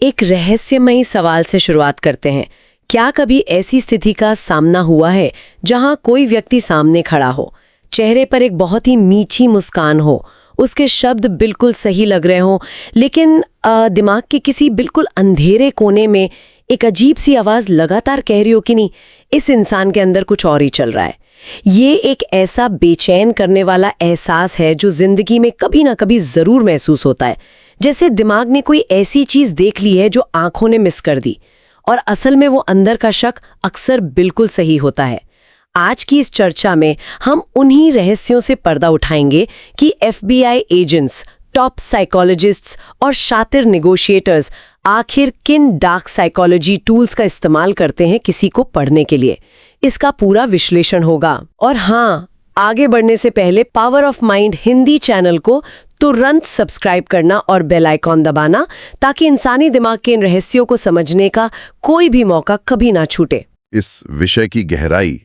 एक रहस्यमयी सवाल से शुरुआत करते हैं। क्या कभी ऐसी स्थिति का सामना हुआ है जहां कोई व्यक्ति सामने खड़ा हो, चेहरे पर एक बहुत ही मीठी मुस्कान हो, उसके शब्द बिल्कुल सही लग रहे हों, लेकिन दिमाग के किसी बिल्कुल अंधेरे कोने में एक अजीब सी आवाज लगातार कह रही हो कि नहीं, इस इंसान के अंदर कुछ और ही चल रहा है। ये एक ऐसा बेचैन करने वाला एहसास है जो जिंदगी में कभी ना कभी जरूर महसूस होता है, जैसे दिमाग ने कोई ऐसी चीज देख ली है जो आंखों ने मिस कर दी, और असल में वो अंदर का शक अक्सर बिल्कुल सही होता है। आज की इस चर्चा में हम उन्हीं रहस्यों से पर्दा उठाएंगे कि FBI एजेंट्स, टॉप साइकोलॉजिस्ट्स और शातिर नेगोशिएटर्स आखिर किन डार्क साइकोलॉजी टूल्स का इस्तेमाल करते हैं किसी को पढ़ने के लिए। इसका पूरा विश्लेषण होगा। और हाँ, आगे बढ़ने से पहले power of mind Hindi channel को तुरंत सब्सक्राइब करना और बेल आइकॉन दबाना, ताकि इंसानी दिमाग के इन रहस्यों को समझने का कोई भी मौका कभी ना छूटे। इस विषय की गहराई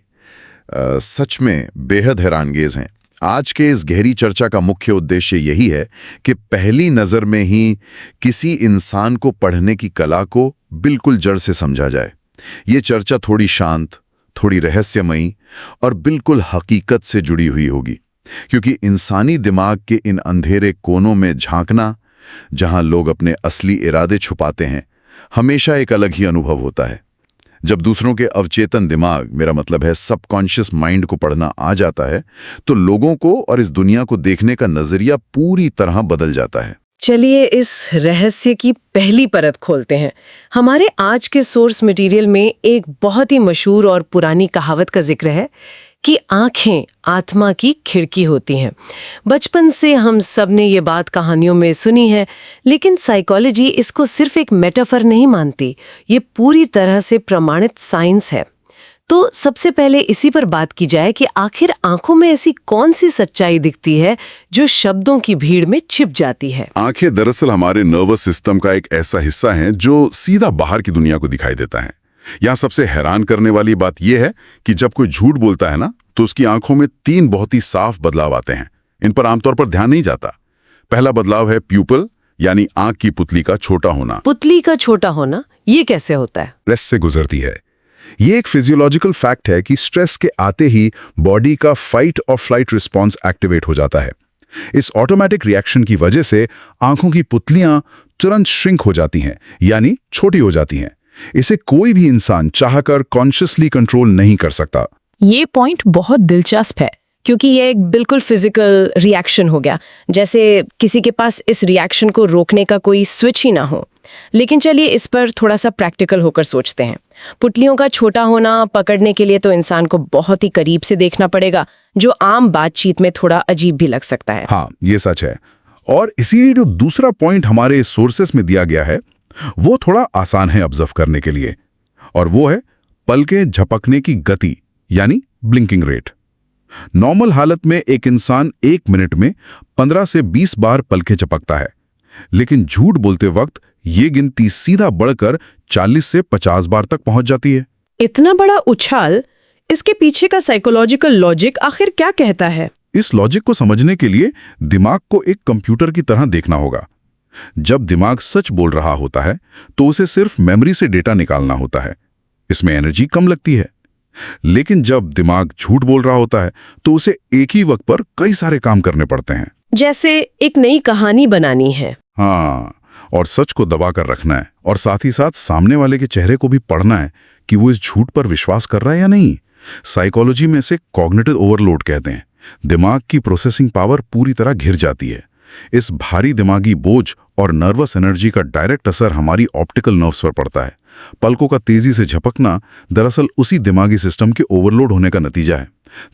सच में बेहद हैरानगेज है। आज के इस गहरी चर्चा का मुख्य उद्देश्य यही है कि पहली नज़र में ही किसी इंसान को पढ़ने की कला को बिल्कुल जड़ से समझा जाए। ये चर्चा थोड़ी शांत, थोड़ी रहस्यमयी और बिल्कुल हकीकत से जुड़ी हुई होगी, क्योंकि इंसानी दिमाग के इन अंधेरे कोनों में झांकना, जहां लोग अपने असली इरादे छुपाते हैं, हमेशा एक अलग ही अनुभव होता है। जब दूसरों के अवचेतन दिमाग, मेरा मतलब है सबकॉन्शियस माइंड को पढ़ना आ जाता है, तो लोगों को और इस दुनिया को देखने का नजरिया पूरी तरह बदल जाता है। चलिए इस रहस्य की पहली परत खोलते हैं। हमारे आज के सोर्स मटेरियल में एक बहुत ही मशहूर और पुरानी कहावत का जिक्र है कि आंखें आत्मा की खिड़की होती हैं। बचपन से हम सब ने ये बात कहानियों में सुनी है, लेकिन साइकोलॉजी इसको सिर्फ एक मेटाफर नहीं मानती, ये पूरी तरह से प्रमाणित साइंस है। तो सबसे पहले इसी पर बात की जाए कि आखिर आंखों में ऐसी कौन सी सच्चाई दिखती है जो शब्दों की भीड़ में छिप जाती है। आंखें दरअसल हमारे नर्वस सिस्टम का एक ऐसा हिस्सा है जो सीधा बाहर की दुनिया को दिखाई देता है। यहाँ सबसे हैरान करने वाली बात यह है कि जब कोई झूठ बोलता है ना, तो उसकी आंखों में 3 बहुत ही साफ बदलाव आते हैं। इन पर आमतौर पर ध्यान नहीं जाता। पहला बदलाव है प्यूपल, यानी आंख की पुतली का छोटा होना। पुतली का छोटा होना, ये कैसे होता है? स्ट्रेस से गुजरती है। ये एक फिजियोलॉजिकल फैक्ट है कि स्ट्रेस के आते ही बॉडी का फाइट और फ्लाइट रिस्पॉन्स एक्टिवेट हो जाता है। इस ऑटोमेटिक रिएक्शन की वजह से आंखों की पुतलियां तुरंत श्रिंक हो जाती हैं, यानी छोटी हो जाती हैं। इसे कोई भी इंसान चाहकर कॉन्शियसली कंट्रोल नहीं कर सकता। ये पॉइंट बहुत दिलचस्प है, क्योंकि ये एक बिल्कुल फिजिकल रिएक्शन हो गया, जैसे किसी के पास इस रिएक्शन को रोकने का कोई स्विच ही ना हो। लेकिन चलिए इस पर थोड़ा सा प्रैक्टिकल होकर सोचते हैं। पुतलियों का छोटा होना पकड़ने के लिए तो इंसान को बहुत ही करीब से देखना पड़ेगा, जो आम बातचीत में थोड़ा अजीब भी लग सकता है। हाँ, ये सच है। और इसीलिए जो दूसरा पॉइंट हमारे सोर्सेस में दिया गया है, वो थोड़ा आसान है ऑब्जर्व करने के लिए, और वो है पलकें झपकने की गति, यानी ब्लिंकिंग रेट। नॉर्मल हालत में एक इंसान 1 मिनट में 15 से 20 बार पलकें झपकता है, लेकिन झूठ बोलते वक्त ये गिनती सीधा बढ़कर 40 से 50 बार तक पहुंच जाती है। इतना बड़ा उछाल, इसके पीछे का साइकोलॉजिकल लॉजिक आखिर क्या कहता है? इस लॉजिक को समझने के लिए दिमाग को एक कंप्यूटर की तरह देखना होगा। जब दिमाग सच बोल रहा होता है तो उसे सिर्फ मेमोरी से डेटा निकालना होता है, इसमें एनर्जी कम लगती है। लेकिन जब दिमाग झूठ बोल रहा होता है तो उसे एक ही वक्त पर कई सारे काम करने पड़ते हैं। जैसे एक नई कहानी बनानी है। हाँ, और सच को दबा कर रखना है, और साथ ही साथ सामने वाले के चेहरे को भी पढ़ना है कि वो इस झूठ पर विश्वास कर रहा है या नहीं। साइकोलॉजी में इसे कॉग्निटिव ओवरलोड कहते हैं। दिमाग की प्रोसेसिंग पावर पूरी तरह घिर जाती है। इस भारी दिमागी बोझ और नर्वस एनर्जी का डायरेक्ट असर हमारी ऑप्टिकल नर्व्स पर पड़ता है। पलकों का तेजी से झपकना दरअसल उसी दिमागी सिस्टम के ओवरलोड होने का नतीजा है।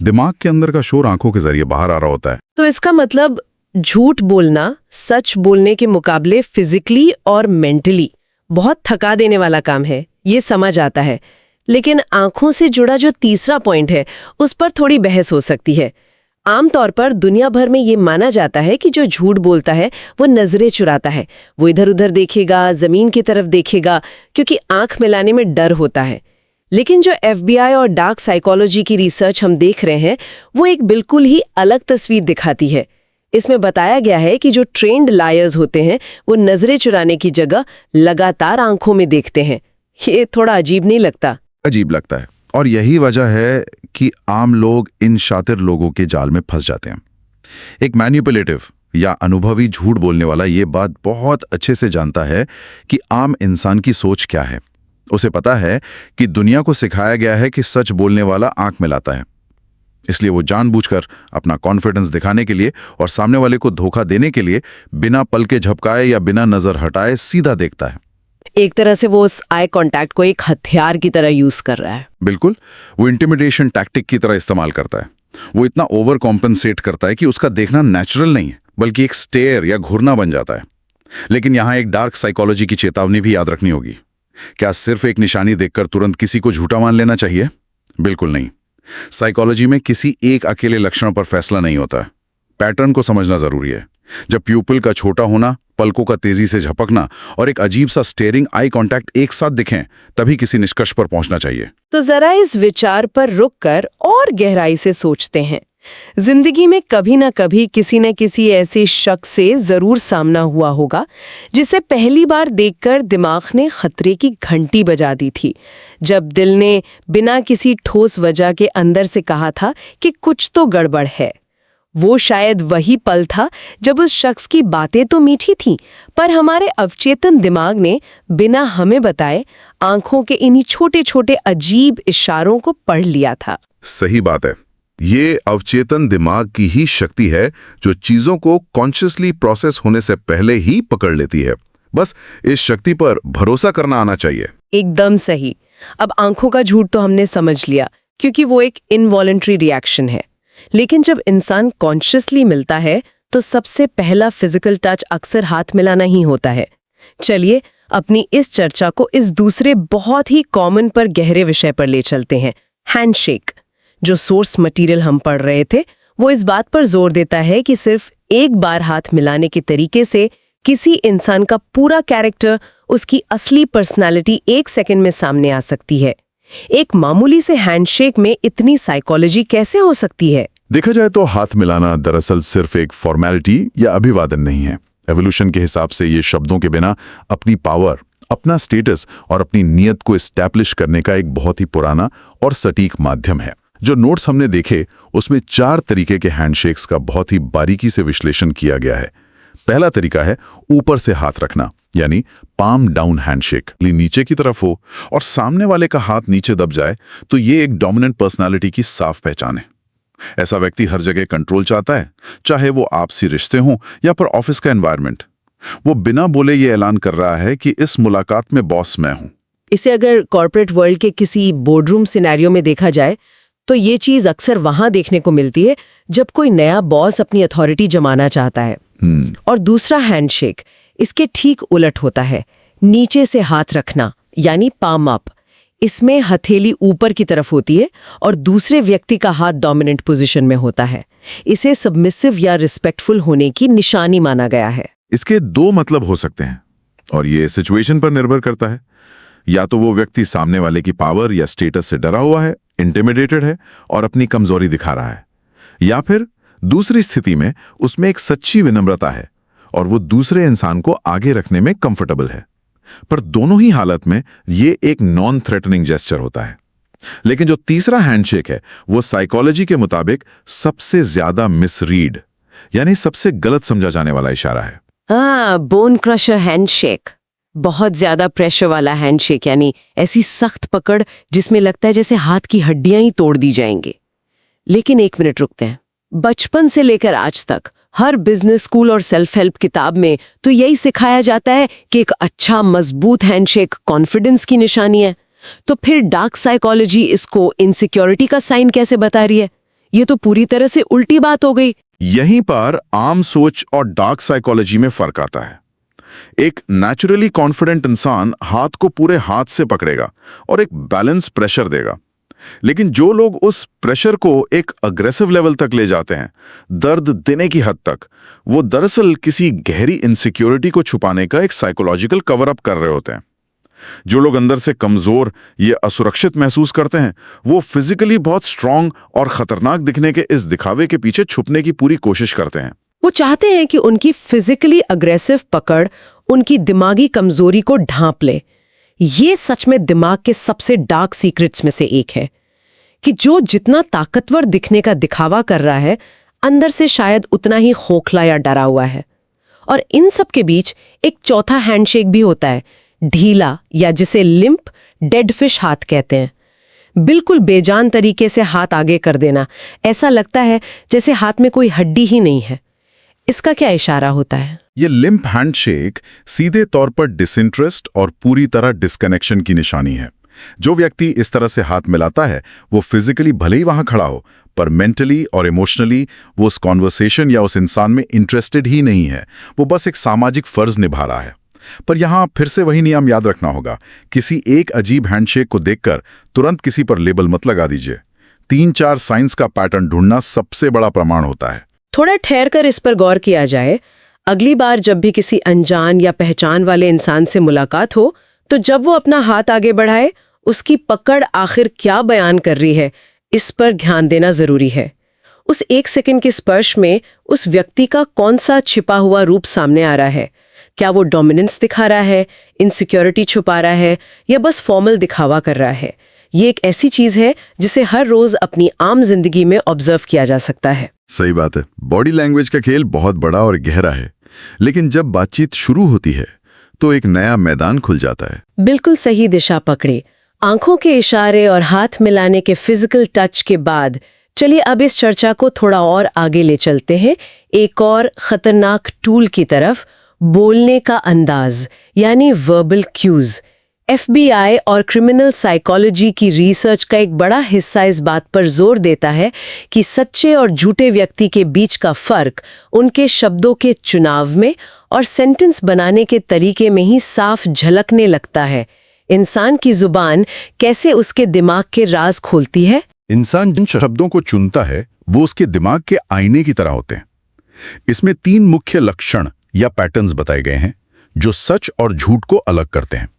दिमाग के अंदर का शोर आंखों के जरिए बाहर आ रहा होता है। तो इसका मतलब झूठ बोलना सच बोलने के मुकाबले फिजिकली और मेंटली बहुत थका देने वाला काम है, ये समझ आता है। लेकिन आंखों से जुड़ा जो तीसरा पॉइंट है, उस पर थोड़ी बहस हो सकती है। आमतौर पर दुनिया भर में ये माना जाता है कि जो झूठ बोलता है वो नजरें चुराता है, वो इधर उधर देखेगा, जमीन की तरफ देखेगा, क्योंकि आंख मिलाने में डर होता है। लेकिन जो FBI और डार्क साइकोलॉजी की रिसर्च हम देख रहे हैं, वो एक बिल्कुल ही अलग तस्वीर दिखाती है। इसमें बताया गया है कि जो ट्रेन्ड लायर्स होते हैं वो नजरें चुराने की जगह लगातार आंखों में देखते हैं। ये थोड़ा अजीब नहीं लगता? अजीब लगता है, और यही वजह है कि आम लोग इन शातिर लोगों के जाल में फंस जाते हैं। एक मैनिपुलेटिव या अनुभवी झूठ बोलने वाला ये बात बहुत अच्छे से जानता है कि आम इंसान की सोच क्या है। उसे पता है कि दुनिया को सिखाया गया है कि सच बोलने वाला आंख मिलाता है, इसलिए वो जानबूझकर अपना कॉन्फिडेंस दिखाने के लिए और सामने वाले को धोखा देने के लिए बिना पलके झपकाए या बिना नजर हटाए सीधा देखता है। एक तरह से वो उस आई कांटेक्ट को एक हथियार की तरह यूज कर रहा है। बिल्कुल, वो इंटिमिडेशन टैक्टिक की तरह इस्तेमाल करता है। वो इतना ओवर कॉम्पेंसेट करता है कि उसका देखना नेचुरल नहीं है, बल्कि एक स्टेयर या घूरना बन जाता है। लेकिन यहां एक डार्क साइकोलॉजी की चेतावनी भी याद रखनी होगी। क्या सिर्फ एक निशानी देखकर तुरंत किसी को झूठा मान लेना चाहिए? बिल्कुल नहीं। साइकोलॉजी में किसी एक अकेले लक्षण पर फैसला नहीं होता। पैटर्न को समझना जरूरी है। जब प्यूपिल का छोटा होना, पलकों का तेजी से झपकना और एक अजीब सा स्टेयरिंग आई कांटेक्ट एक साथ दिखें, तभी किसी निष्कर्ष पर पहुंचना चाहिए। तो जरा इस विचार पर रुककर और गहराई से सोचते हैं। जिंदगी में कभी ना कभी किसी न किसी ऐसे शख्स से जरूर सामना हुआ होगा जिसे पहली बार देखकर दिमाग ने खतरे की घंटी बजा दी थी, जब दिल ने बिना किसी ठोस वजह के अंदर से कहा था कि कुछ तो गड़बड़ है। वो शायद वही पल था जब उस शख्स की बातें तो मीठी थीं, पर हमारे अवचेतन दिमाग ने बिना हमें बताए आंखों के इन्हीं छोटे छोटे अजीब इशारों को पढ़ लिया था। सही बात है। ये अवचेतन दिमाग की ही शक्ति है जो चीजों को कॉन्शियसली प्रोसेस होने से पहले ही पकड़ लेती है। बस इस शक्ति पर भरोसा करना आना चाहिए। एकदम सही। अब आंखों का झूठ तो हमने समझ लिया, क्योंकि वो एक इनवॉलंटरी रिएक्शन है। लेकिन जब इंसान कॉन्शियसली मिलता है तो सबसे पहला फिजिकल टच अक्सर हाथ मिलाना ही होता है। चलिए अपनी इस चर्चा को इस दूसरे बहुत ही कॉमन पर गहरे विषय पर ले चलते हैं, हैंडशेक। जो सोर्स मटेरियल हम पढ़ रहे थे वो इस बात पर जोर देता है कि सिर्फ एक बार हाथ मिलाने के तरीके से किसी इंसान का पूरा कैरेक्टर, उसकी असली पर्सनालिटी एक सेकंड में सामने आ सकती है। एक मामूली से हैंडशेक में इतनी साइकोलॉजी कैसे हो सकती है? देखा जाए तो हाथ मिलाना दरअसल सिर्फ एक फॉर्मेलिटी या अभिवादन नहीं है। एवोल्यूशन के हिसाब से ये शब्दों के बिना अपनी पावर, अपना स्टेटस और अपनी नीयत को एस्टैब्लिश करने का एक बहुत ही पुराना और सटीक माध्यम है। जो नोट्स हमने देखे उसमें 4 तरीके के हैंडशेक्स का बहुत ही बारीकी से विश्लेषण किया गया है। पहला तरीका है ऊपर से हाथ रखना, यानी पाम डाउन हैंडशेक। नीचे की तरफ हो और सामने वाले का हाथ नीचे दब जाए तो ये एक डोमिनेंट पर्सनालिटी की साफ पहचान है। ऐसा व्यक्ति हर जगह कंट्रोल चाहता है, चाहे वो आपसी रिश्ते हों या फिर ऑफिस का एनवायरनमेंट। वो बिना बोले ये ऐलान कर रहा है कि इस मुलाकात में बॉस मैं हूं। इसे अगर कॉर्पोरेट वर्ल्ड के किसी बोर्डरूम सिनेरियो में देखा जाए तो ये चीज अक्सर वहां देखने को मिलती है जब कोई नया बॉस अपनी अथॉरिटी जमाना चाहता है। और दूसरा हैंडशेक इसके ठीक उलट होता है, नीचे से हाथ रखना, यानी पाम अप। इसमें हथेली ऊपर की तरफ होती है और दूसरे व्यक्ति का हाथ डोमिनेंट पोजीशन में होता है। इसे सबमिसिव या रिस्पेक्टफुल होने की निशानी माना गया है। इसके 2 मतलब हो सकते हैं और ये सिचुएशन पर निर्भर करता है। या तो वो व्यक्ति सामने वाले की पावर या स्टेटस से डरा हुआ है, इंटिमिडेटेड है और अपनी कमजोरी दिखा रहा है, या फिर दूसरी स्थिति में उसमें एक सच्ची विनम्रता है और वो दूसरे इंसान को आगे रखने में कंफर्टेबल है। पर दोनों ही हालत में ये एक नॉन थ्रेटनिंग जेस्चर होता है। लेकिन जो तीसरा हैंडशेक है वो साइकोलॉजी के मुताबिक सबसे ज्यादा मिसरीड, यानी सबसे गलत समझा जाने वाला इशारा है। बोन क्रशर हैंडशेक, बहुत ज्यादा प्रेशर वाला हैंडशेक, यानी ऐसी सख्त पकड़ जिसमें लगता है जैसे हाथ की हड्डियां ही तोड़ दी जाएंगी। लेकिन एक मिनट रुकते हैं। बचपन से लेकर आज तक हर बिजनेस स्कूल और सेल्फ हेल्प किताब में तो यही सिखाया जाता है कि एक अच्छा मजबूत हैंडशेक कॉन्फिडेंस की निशानी है। तो फिर डार्क साइकोलॉजी इसको इनसिक्योरिटी का साइन कैसे बता रही है? ये तो पूरी तरह से उल्टी बात हो गई। यहीं पर आम सोच और डार्क साइकोलॉजी में फर्क आता है। एक नेचुरली कॉन्फिडेंट इंसान हाथ को पूरे हाथ से पकड़ेगा और एक बैलेंस प्रेशर देगा। लेकिन जो लोग उस प्रेशर को एक अग्रेसिव लेवल तक ले जाते हैं, दर्द देने की हद तक, वो दरअसल किसी गहरी इनसिक्योरिटी को छुपाने का एक साइकोलॉजिकल कवर अप कर रहे होते हैं। जो लोग अंदर से कमजोर, ये असुरक्षित महसूस करते हैं, वो फिजिकली बहुत स्ट्रांग और खतरनाक दिखने के इस दिखावे के पीछे छुपने की पूरी कोशिश करते हैं। वो चाहते हैं कि उनकी फिजिकली अग्रेसिव पकड़ उनकी दिमागी कमजोरी को ढांप ले। ये सच में दिमाग के सबसे डार्क सीक्रेट्स में से एक है कि जो जितना ताकतवर दिखने का दिखावा कर रहा है, अंदर से शायद उतना ही खोखला या डरा हुआ है। और इन सब के बीच एक चौथा हैंडशेक भी होता है, ढीला, या जिसे लिम्प डेड फिश हाथ कहते हैं। बिल्कुल बेजान तरीके से हाथ आगे कर देना, ऐसा लगता है जैसे हाथ में कोई हड्डी ही नहीं है। इसका क्या इशारा होता है? ये लिम्प हैंडशेक सीधे तौर पर डिसइंटरेस्ट और पूरी तरह डिस्कनेक्शन की निशानी है। जो व्यक्ति इस तरह से हाथ मिलाता है, वो फिजिकली भले ही वहां खड़ा हो, पर मेंटली और इमोशनली वो उस कॉन्वर्सेशन या उस इंसान में इंटरेस्टेड ही नहीं है। वो बस एक सामाजिक फर्ज निभा रहा है। पर यहां फिर से वही नियम याद रखना होगा, किसी एक अजीब हैंडशेक को देखकर तुरंत किसी पर लेबल मत लगा दीजिए। 3-4 साइंस का पैटर्न ढूंढना सबसे बड़ा प्रमाण होता है। थोड़ा ठहर कर इस पर गौर किया जाए। अगली बार जब भी किसी अनजान या पहचान वाले इंसान से मुलाकात हो, तो जब वो अपना हाथ आगे बढ़ाए, उसकी पकड़ आखिर क्या बयान कर रही है, इस पर ध्यान देना जरूरी है। उस 1 सेकंड के स्पर्श में उस व्यक्ति का कौन सा छिपा हुआ रूप सामने आ रहा है? क्या वो डोमिनेंस दिखा रहा है, इनसिक्योरिटी छुपा रहा है, या बस फॉर्मल दिखावा कर रहा है? ये एक ऐसी चीज है जिसे हर रोज अपनी आम जिंदगी में ऑब्जर्व किया जा सकता है। सही बात है। बॉडी लैंग्वेज का खेल बहुत बड़ा और गहरा है, लेकिन जब बातचीत शुरू होती है तो एक नया मैदान खुल जाता है। बिल्कुल सही दिशा पकड़े। आंखों के इशारे और हाथ मिलाने के फिजिकल टच के बाद चलिए अब इस चर्चा को थोड़ा और आगे ले चलते हैं, एक और खतरनाक टूल की तरफ, बोलने का अंदाज यानी वर्बल क्यूज। FBI और क्रिमिनल साइकोलॉजी की रिसर्च का एक बड़ा हिस्सा इस बात पर जोर देता है कि सच्चे और झूठे व्यक्ति के बीच का फर्क उनके शब्दों के चुनाव में और सेंटेंस बनाने के तरीके में ही साफ झलकने लगता है। इंसान की जुबान कैसे उसके दिमाग के राज खोलती है। इंसान जिन शब्दों को चुनता है वो उसके दिमाग के आईने की तरह होते हैं। इसमें 3 मुख्य लक्षण या पैटर्न्स बताए गए हैं जो सच और झूठ को अलग करते हैं।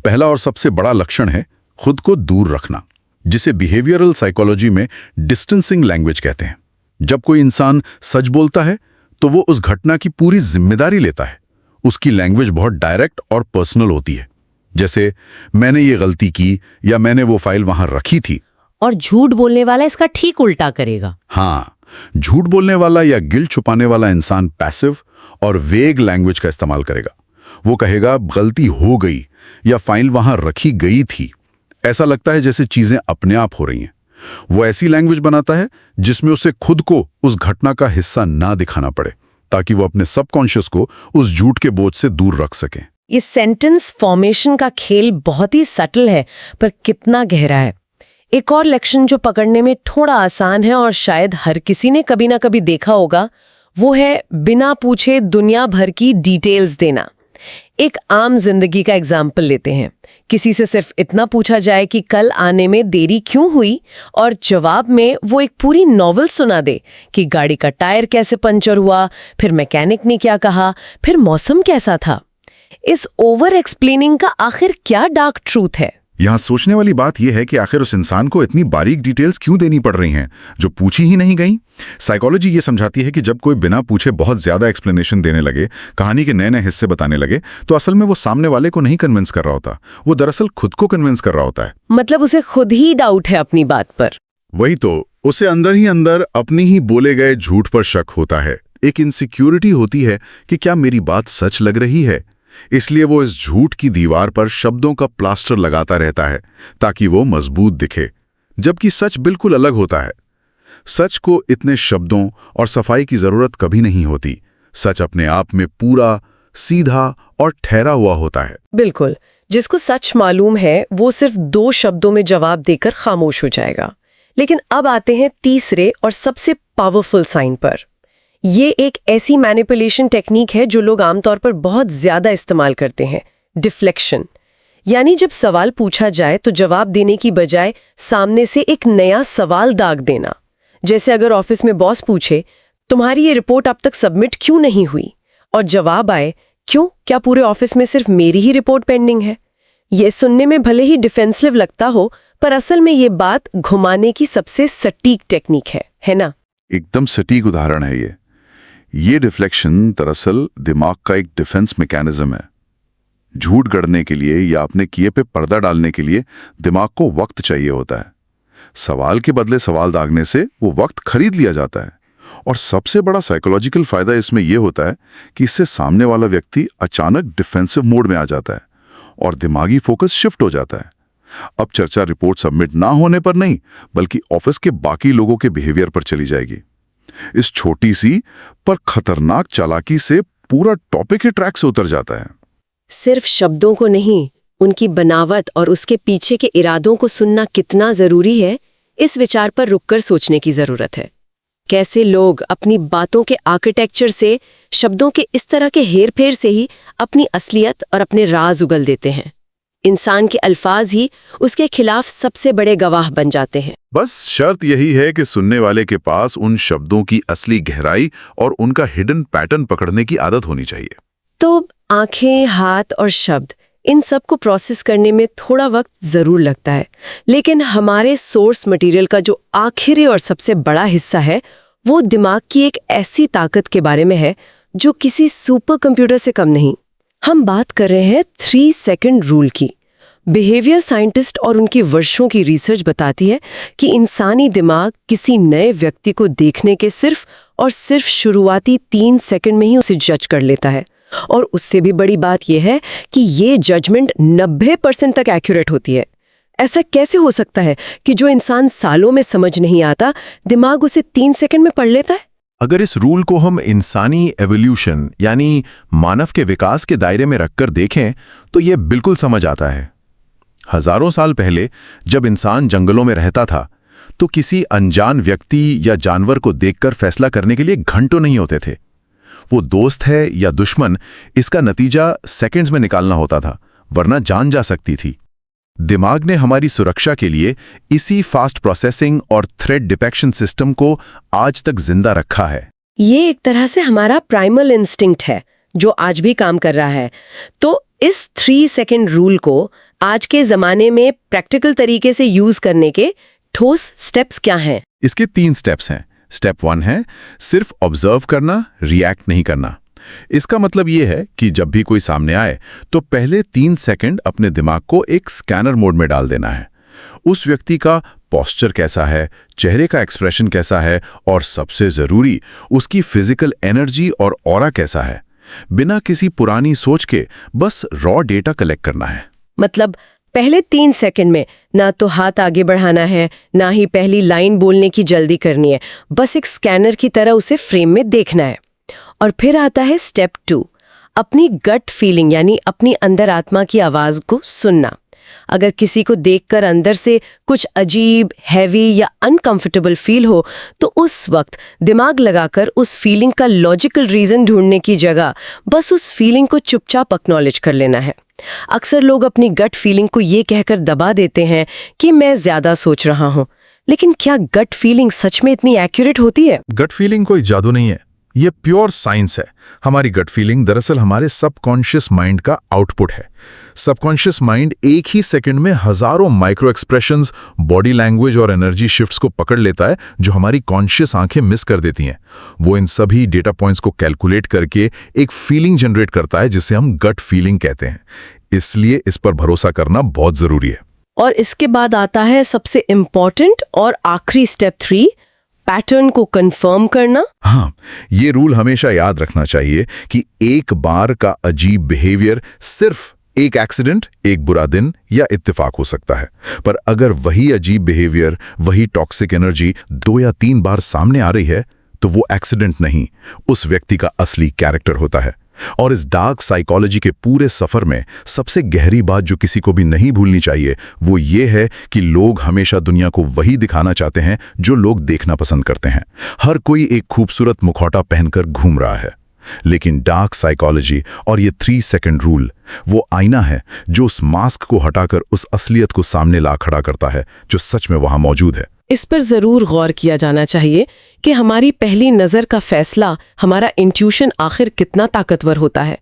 पहला और सबसे बड़ा लक्षण है खुद को दूर रखना, जिसे बिहेवियरल साइकोलॉजी में डिस्टेंसिंग लैंग्वेज कहते हैं। जब कोई इंसान सच बोलता है तो वो उस घटना की पूरी जिम्मेदारी लेता है। उसकी लैंग्वेज बहुत डायरेक्ट और पर्सनल होती है, जैसे मैंने ये गलती की या मैंने वो फाइल वहां रखी थी। और झूठ बोलने वाला इसका ठीक उल्टा करेगा। हाँ, झूठ बोलने वाला या गिल्ट छुपाने वाला इंसान पैसिव और वेग लैंग्वेज का इस्तेमाल करेगा। वो कहेगा गलती हो गई या फाइल वहां रखी गई थी। ऐसा लगता है जैसे चीजें अपने आप हो रही हैं। वो ऐसी लैंग्वेज बनाता है जिसमें उसे खुद को उस घटना का हिस्सा ना दिखाना पड़े, ताकि वो अपने सबकॉन्शियस को उस झूठ के बोझ से दूर रख सके। इस सेंटेंस फॉर्मेशन का खेल बहुत ही सटल है, पर कितना गहरा है। एक और लक्षण जो पकड़ने में थोड़ा आसान है और शायद हर किसी ने कभी ना कभी देखा होगा, वो है बिना पूछे दुनिया भर की डिटेल्स देना। एक आम जिंदगी का एग्जाम्पल लेते हैं। किसी से सिर्फ इतना पूछा जाए कि कल आने में देरी क्यों हुई, और जवाब में वो एक पूरी नॉवल सुना दे कि गाड़ी का टायर कैसे पंचर हुआ, फिर मैकेनिक ने क्या कहा, फिर मौसम कैसा था। इस ओवर एक्सप्लेनिंग का आखिर क्या डार्क ट्रूथ है? यहाँ सोचने वाली बात यह है कि आखिर उस इंसान को इतनी बारीक डिटेल्स क्यों देनी पड़ रही हैं जो पूछी ही नहीं गई। साइकोलॉजी ये समझाती है कि जब कोई बिना पूछे बहुत ज्यादा एक्सप्लेनेशन देने लगे, कहानी के नए नए हिस्से बताने लगे, तो असल में वो सामने वाले को नहीं कन्विंस कर रहा होता, वो दरअसल खुद को कन्विंस कर रहा होता है। मतलब उसे खुद ही डाउट है अपनी बात पर। वही तो, उसे अंदर ही अंदर अपनी ही बोले गए झूठ पर शक होता है। एक इनसिक्योरिटी होती है कि क्या मेरी बात सच लग रही है। इसलिए वो इस झूठ की दीवार पर शब्दों का प्लास्टर लगाता रहता है ताकि वो मजबूत दिखे, जबकि सच बिल्कुल अलग होता है। सच को इतने शब्दों और सफाई की जरूरत कभी नहीं होती। सच अपने आप में पूरा, सीधा और ठहरा हुआ होता है। बिल्कुल, जिसको सच मालूम है वो सिर्फ 2 शब्दों में जवाब देकर खामोश हो जाएगा। लेकिन अब आते हैं तीसरे और सबसे पावरफुल साइन पर। ये एक ऐसी मैनिपुलेशन टेक्निक है जो लोग आमतौर पर बहुत ज्यादा इस्तेमाल करते हैं, डिफ्लेक्शन। यानी जब सवाल पूछा जाए तो जवाब देने की बजाय सामने से एक नया सवाल दाग देना। जैसे अगर ऑफिस में बॉस पूछे, तुम्हारी ये रिपोर्ट अब तक सबमिट क्यों नहीं हुई, और जवाब आए, क्यों, क्या पूरे ऑफिस में सिर्फ मेरी ही रिपोर्ट पेंडिंग है। ये सुनने में भले ही डिफेंसिव लगता हो, पर असल में ये बात घुमाने की सबसे सटीक टेक्निक है ना? एकदम सटीक उदाहरण है ये। ये रिफ्लेक्शन दरअसल दिमाग का एक डिफेंस मैकेनिज्म है। झूठ गढ़ने के लिए या अपने किए पे पर्दा डालने के लिए दिमाग को वक्त चाहिए होता है। सवाल के बदले सवाल दागने से वो वक्त खरीद लिया जाता है। और सबसे बड़ा साइकोलॉजिकल फायदा इसमें यह होता है कि इससे सामने वाला व्यक्ति अचानक डिफेंसिव मोड में आ जाता है और दिमागी फोकस शिफ्ट हो जाता है। अब चर्चा रिपोर्ट सबमिट ना होने पर नहीं, बल्कि ऑफिस के बाकी लोगों के बिहेवियर पर चली जाएगी। इस छोटी सी पर खतरनाक चालाकी से पूरा टॉपिक ही ट्रैक से उतर जाता है। सिर्फ शब्दों को नहीं, उनकी बनावट और उसके पीछे के इरादों को सुनना कितना जरूरी है, इस विचार पर रुककर सोचने की जरूरत है। कैसे लोग अपनी बातों के आर्किटेक्चर से, शब्दों के इस तरह के हेरफेर से ही अपनी असलियत और अपने राज उगल देते हैं। इंसान के अल्फाज ही उसके खिलाफ सबसे बड़े गवाह बन जाते हैं। बस शर्त यही है कि सुनने वाले के पास उन शब्दों की असली गहराई और उनका हिडन पैटर्न पकड़ने की आदत होनी चाहिए। तो आंखें, हाथ और शब्द, इन सब को प्रोसेस करने में थोड़ा वक्त जरूर लगता है, लेकिन हमारे सोर्स मटेरियल का जो आखिरी और सबसे बड़ा हिस्सा है, वो दिमाग की एक ऐसी ताकत के बारे में है जो किसी सुपर कंप्यूटर से कम नहीं। हम बात कर रहे हैं 3 सेकंड रूल की। बिहेवियर साइंटिस्ट और उनकी वर्षों की रिसर्च बताती है कि इंसानी दिमाग किसी नए व्यक्ति को देखने के सिर्फ और सिर्फ शुरुआती 3 सेकंड में ही उसे जज कर लेता है। और उससे भी बड़ी बात यह है कि ये जजमेंट 90% तक एक्यूरेट होती है। ऐसा कैसे हो सकता है कि जो इंसान सालों में समझ नहीं आता, दिमाग उसे 3 सेकंड में पढ़ लेता है? अगर इस रूल को हम इंसानी एवोल्यूशन यानी मानव के विकास के दायरे में रखकर देखें तो ये बिल्कुल समझ आता है। हजारों साल पहले जब इंसान जंगलों में रहता था तो किसी अनजान व्यक्ति या जानवर को देखकर फैसला करने के लिए घंटों नहीं होते थे। वो दोस्त है या दुश्मन, इसका नतीजा सेकंड्स में निकालना होता था, वरना जान जा सकती थी। दिमाग ने हमारी सुरक्षा के लिए इसी फास्ट प्रोसेसिंग और थ्रेट डिटेक्शन सिस्टम को आज तक जिंदा रखा है। ये एक तरह से हमारा प्राइमल इंस्टिंक्ट है जो आज भी काम कर रहा है। तो इस 3 सेकंड रूल को आज के जमाने में प्रैक्टिकल तरीके से यूज करने के ठोस स्टेप्स क्या हैं? इसके 3 स्टेप्स हैं। स्टेप 1 है सिर्फ ऑब्जर्व करना, रिएक्ट नहीं करना। इसका मतलब यह है कि जब भी कोई सामने आए तो पहले 3 सेकंड अपने दिमाग को एक स्कैनर मोड में डाल देना है। उस व्यक्ति का पोस्चर कैसा है, चेहरे का एक्सप्रेशन कैसा है और सबसे जरूरी उसकी फिजिकल एनर्जी और ऑरा कैसा है। बिना किसी पुरानी सोच के बस रॉ डेटा कलेक्ट करना है। मतलब पहले 3 सेकंड में ना तो हाथ आगे बढ़ाना है, ना ही पहली लाइन बोलने की जल्दी करनी है, बस एक स्कैनर की तरह उसे फ्रेम में देखना है। और फिर आता है स्टेप 2, अपनी गट फीलिंग यानी अपनी अंदर आत्मा की आवाज को सुनना। अगर किसी को देखकर अंदर से कुछ अजीब, हैवी या अनकंफर्टेबल फील हो तो उस वक्त दिमाग लगाकर उस फीलिंग का लॉजिकल रीजन ढूंढने की जगह बस उस फीलिंग को चुपचाप एक्नॉलेज कर लेना है। अक्सर लोग अपनी गट फीलिंग को ये कहकर दबा देते हैं कि मैं ज्यादा सोच रहा हूं, लेकिन क्या गट फीलिंग सच में इतनी एक्यूरेट होती है? गट फीलिंग कोई जादू नहीं है, ये प्योर साइंस है। हमारी गट फीलिंग दरअसल हमारे सबकॉन्शियस माइंड का आउटपुट है। सबकॉन्शियस माइंड एक ही सेकंड में हजारों माइक्रो एक्सप्रेशंस, बॉडी लैंग्वेज और एनर्जी शिफ्ट्स को पकड़ लेता है जो हमारी कॉन्शियस आंखें मिस कर देती हैं। वो इन सभी डेटा पॉइंट्स को कैलकुलेट करके एक फीलिंग जनरेट करता है जिसे हम गट फीलिंग कहते हैं। इसलिए इस पर भरोसा करना बहुत जरूरी है। और इसके बाद आता है सबसे इम्पोर्टेंट और आखिरी स्टेप 3, पैटर्न को कंफर्म करना। हाँ, ये रूल हमेशा याद रखना चाहिए कि एक बार का अजीब बिहेवियर सिर्फ एक एक्सीडेंट, एक बुरा दिन या इत्तेफाक हो सकता है, पर अगर वही अजीब बिहेवियर, वही टॉक्सिक एनर्जी 2 या 3 बार सामने आ रही है तो वो एक्सीडेंट नहीं, उस व्यक्ति का असली कैरेक्टर होता है। और इस डार्क साइकोलॉजी के पूरे सफर में सबसे गहरी बात जो किसी को भी नहीं भूलनी चाहिए वो ये है कि लोग हमेशा दुनिया को वही दिखाना चाहते हैं जो लोग देखना पसंद करते हैं। हर कोई एक खूबसूरत मुखौटा पहनकर घूम रहा है, लेकिन डार्क साइकोलॉजी और ये 3 सेकंड रूल वो आईना है जो उस मास्क को हटाकर उस असलियत को सामने ला खड़ा करता है जो सच में वहां मौजूद है। इस पर जरूर गौर किया जाना चाहिए कि हमारी पहली नजर का फैसला, हमारा इंट्यूशन आखिर कितना ताकतवर होता है।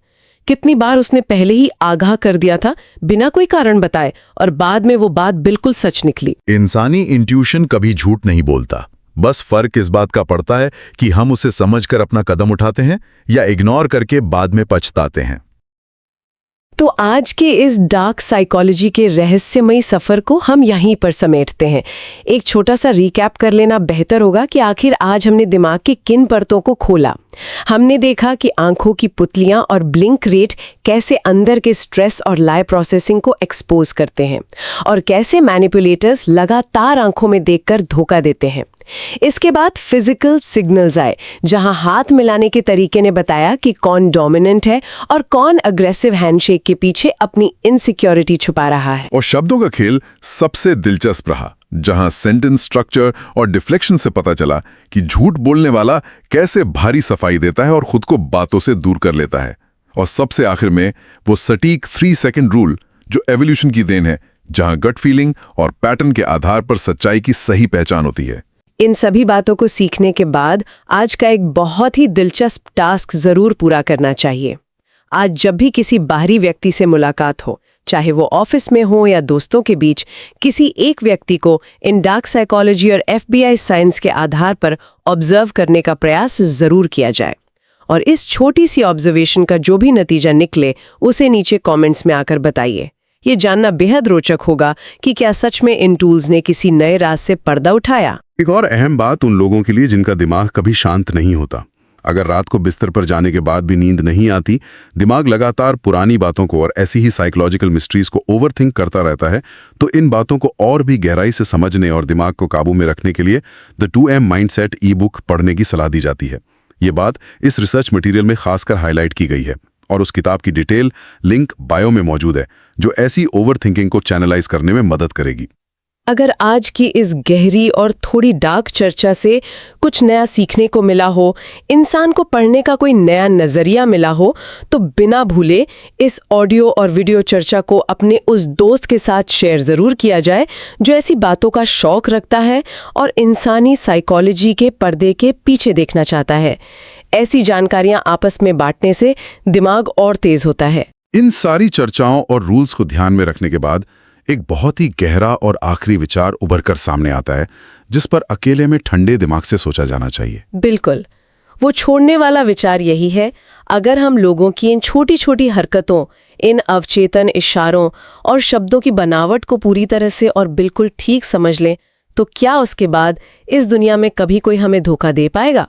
कितनी बार उसने पहले ही आगाह कर दिया था बिना कोई कारण बताए और बाद में वो बात बिल्कुल सच निकली। इंसानी इंट्यूशन कभी झूठ नहीं बोलता, बस फर्क इस बात का पड़ता है कि हम उसे समझकर अपना कदम उठाते हैं या इग्नोर करके बाद में पछताते हैं। तो आज के इस डार्क साइकोलॉजी के रहस्यमयी सफर को हम यहीं पर समेटते हैं। एक छोटा सा रिकैप कर लेना बेहतर होगा कि आखिर आज हमने दिमाग की किन परतों को खोला। हमने देखा कि आंखों की पुतलियां और ब्लिंक रेट कैसे अंदर के स्ट्रेस और लाइ प्रोसेसिंग को एक्सपोज करते हैं और कैसे मैनिपुलेटर्स लगातार आंखों में देखकर धोखा देते हैं। इसके बाद फिजिकल सिग्नल्स आए, जहां हाथ मिलाने के तरीके ने बताया कि कौन डोमिनेंट है और कौन अग्रेसिव हैंडशेक के पीछे अपनी इनसिक्योरिटी छुपा रहा है। और शब्दों का खेल सबसे दिलचस्प रहा, जहां सेंटेंस स्ट्रक्चर और डिफ्लेक्शन से पता चला कि झूठ बोलने वाला कैसे भारी सफाई देता है और खुद को बातों से दूर कर लेता है। और सबसे आखिर में वो सटीक 3 सेकंड रूल, जो एवोल्यूशन की देन है, जहां गट फीलिंग और पैटर्न के आधार पर सच्चाई की सही पहचान होती है। इन सभी बातों को सीखने के बाद आज का एक बहुत ही दिलचस्प टास्क जरूर पूरा करना चाहिए। आज जब भी किसी बाहरी व्यक्ति से मुलाकात हो, चाहे वो ऑफिस में हो या दोस्तों के बीच, किसी एक व्यक्ति को इन डार्क साइकोलॉजी और FBI साइंस के आधार पर ऑब्जर्व करने का प्रयास जरूर किया जाए। और इस छोटी सी ऑब्जर्वेशन का जो भी नतीजा निकले उसे नीचे कमेंट्स में आकर बताइए। ये जानना बेहद रोचक होगा कि क्या सच में इन टूल्स ने किसी नए राज से पर्दा उठाया। एक और अहम बात उन लोगों के लिए जिनका दिमाग कभी शांत नहीं होता। अगर रात को बिस्तर पर जाने के बाद भी नींद नहीं आती, दिमाग लगातार पुरानी बातों को और ऐसी ही साइकोलॉजिकल मिस्ट्रीज को ओवरथिंक करता रहता है, तो इन बातों को और भी गहराई से समझने और दिमाग को काबू में रखने के लिए द 2M माइंडसेट ई-बुक पढ़ने की सलाह दी जाती है। ये बात इस रिसर्च मटेरियल में खासकर हाईलाइट की गई है और उस किताब की डिटेल लिंक बायो में मौजूद है, जो ऐसी ओवरथिंकिंग को चैनलाइज करने में मदद करेगी। अगर आज की इस गहरी और थोड़ी डार्क चर्चा से कुछ नया सीखने को मिला हो, इंसान को पढ़ने का कोई नया नज़रिया मिला हो, तो बिना भूले इस ऑडियो और वीडियो चर्चा को अपने उस दोस्त के साथ शेयर ज़रूर किया जाए जो ऐसी बातों का शौक रखता है और इंसानी साइकोलॉजी के पर्दे के पीछे देखना चाहता है। ऐसी जानकारियां आपस में बांटने से दिमाग और तेज होता है। इन सारी चर्चाओं और रूल्स को ध्यान में रखने के बाद एक बहुत ही गहरा और आखिरी विचार उभर कर सामने आता है, जिस पर अकेले में ठंडे दिमाग से सोचा जाना चाहिए। बिल्कुल, वो छोड़ने वाला विचार यही है, अगर हम लोगों की इन छोटी छोटी हरकतों, इन अवचेतन इशारों और शब्दों की बनावट को पूरी तरह से और बिल्कुल ठीक समझ लें, तो क्या उसके बाद इस दुनिया में कभी कोई हमें धोखा दे पाएगा?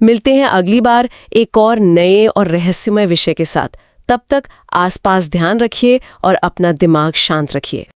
मिलते हैं अगली बार एक और नए और रहस्यमय विषय के साथ। तब तक आसपास ध्यान रखिए और अपना दिमाग शांत रखिए।